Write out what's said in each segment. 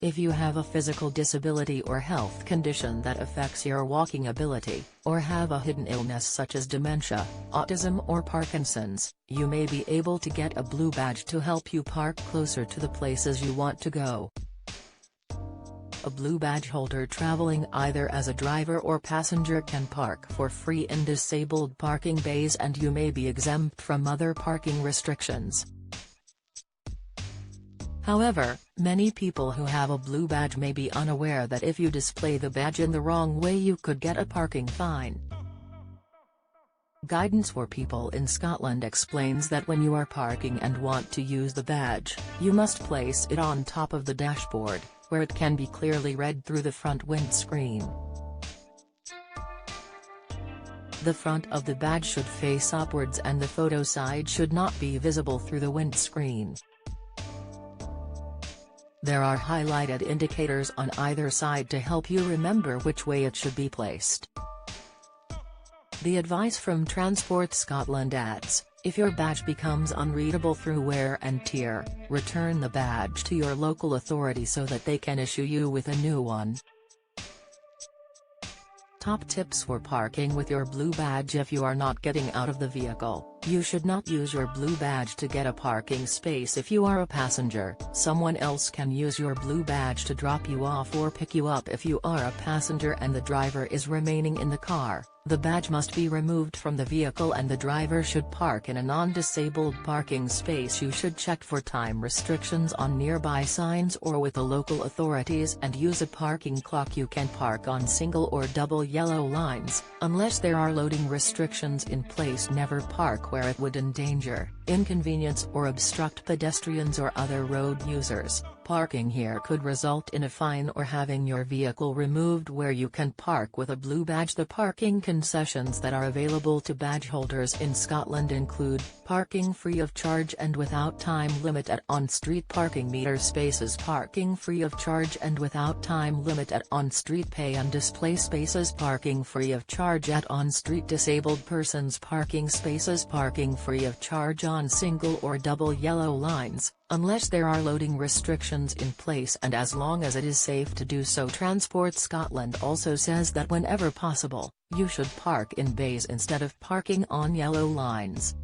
If you have a physical disability or health condition that affects your walking ability, or have a hidden illness such as dementia, autism or Parkinson's, you may be able to get a blue badge to help you park closer to the places you want to go. A blue badge holder traveling either as a driver or passenger can park for free in disabled parking bays, and you may be exempt from other parking restrictions. However, many people who have a blue badge may be unaware that if you display the badge in the wrong way you could get a parking fine. Guidance for People in Scotland explains that when you are parking and want to use the badge, you must place it on top of the dashboard, where it can be clearly read through the front windscreen. The front of the badge should face upwards and the photo side should not be visible through the windscreen. There are highlighted indicators on either side to help you remember which way it should be placed. The advice from Transport Scotland adds, if your badge becomes unreadable through wear and tear, return the badge to your local authority so that they can issue you with a new one. Top tips for parking with your blue badge. If you are not getting out of the vehicle, you should not use your blue badge to get a parking space. If you are a passenger, someone else can use your blue badge to drop you off or pick you up. If you are a passenger and the driver is remaining in the car, the badge must be removed from the vehicle and the driver should park in a non-disabled parking space. You should check for time restrictions on nearby signs or with the local authorities and use a parking clock. You can park on single or double yellow lines, unless there are loading restrictions in place. Never park where it would endanger, inconvenience or obstruct pedestrians or other road users. Parking here could result in a fine or having your vehicle removed. Where you can park with a blue badge. The parking concessions that are available to badge holders in Scotland include, parking free of charge and without time limit at on-street parking meter spaces, parking free of charge and without time limit at on-street pay and display spaces, parking free of charge at on-street disabled persons parking spaces, parking free of charge on single or double yellow lines, unless there are loading restrictions in place and as long as it is safe to do so. Transport Scotland also says that whenever possible, you should park in bays instead of parking on yellow lines.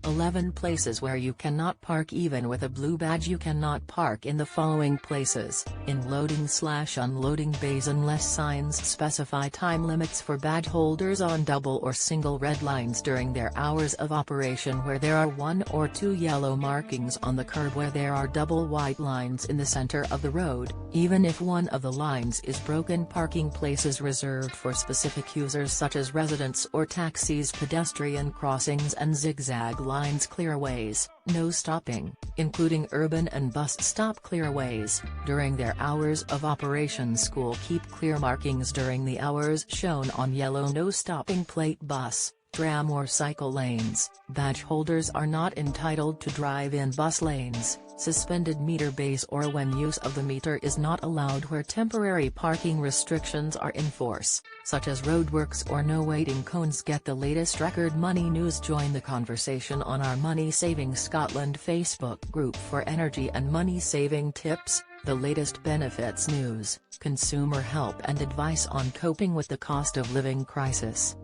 11 places where you cannot park. Even with a blue badge you cannot park in the following places: in loading/unloading bays unless signs specify time limits for badge holders, on double or single red lines during their hours of operation where there are 1 or 2 yellow markings on the curb, where there are double white lines in the center of the road, even if one of the lines is broken. Parking places reserved for specific users such as residents or taxis, pedestrian crossings and zigzag lines, clearways, no stopping, including urban and bus stop clearways, during their hours of operation. School keep clear markings during the hours shown on yellow no stopping plate. Bus, tram or cycle lanes, badge holders are not entitled to drive in bus lanes, suspended meter bays or when use of the meter is not allowed, where temporary parking restrictions are in force, such as roadworks or no waiting cones. Get the latest Record Money news. Join the conversation on our Money Saving Scotland Facebook group for energy and money saving tips, the latest benefits news, consumer help and advice on coping with the cost of living crisis.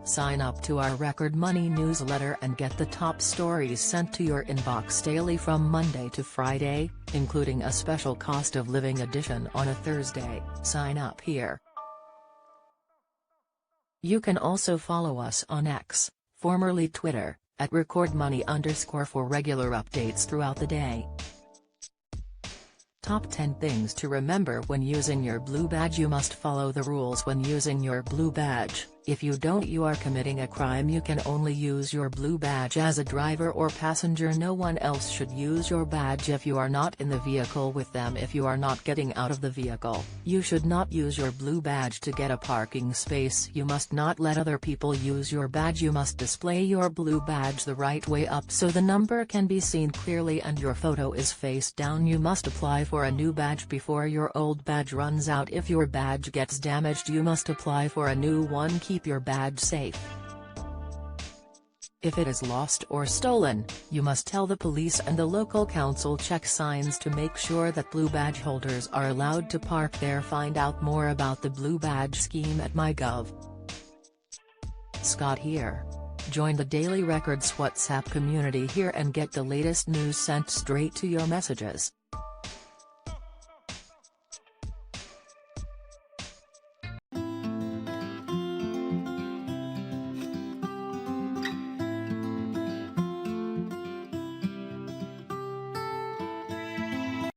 Sign up to our Record Money newsletter and get the top stories sent to your inbox daily from Monday to Friday, including a special cost of living edition on a Thursday. Sign up here. You can also follow us on X, formerly Twitter, at @RecordMoney_ for regular updates throughout the day. Top 10 things to remember when using your blue badge. You must follow the rules when using your blue badge. If you don't, you are committing a crime. You can only use your blue badge as a driver or passenger. No one else should use your badge if you are not in the vehicle with them. If you are not getting out of the vehicle, you should not use your blue badge to get a parking space. You must not let other people use your badge. You must display your blue badge the right way up so the number can be seen clearly and your photo is face down. You must apply for a new badge before your old badge runs out. If your badge gets damaged, you must apply for a new one. Keep your badge safe. If it is lost or stolen, you must tell the police, and the local council check signs to make sure that blue badge holders are allowed to park there. Find out more about the blue badge scheme at MyGov. Scott here. Join the Daily Records WhatsApp community here and get the latest news sent straight to your messages.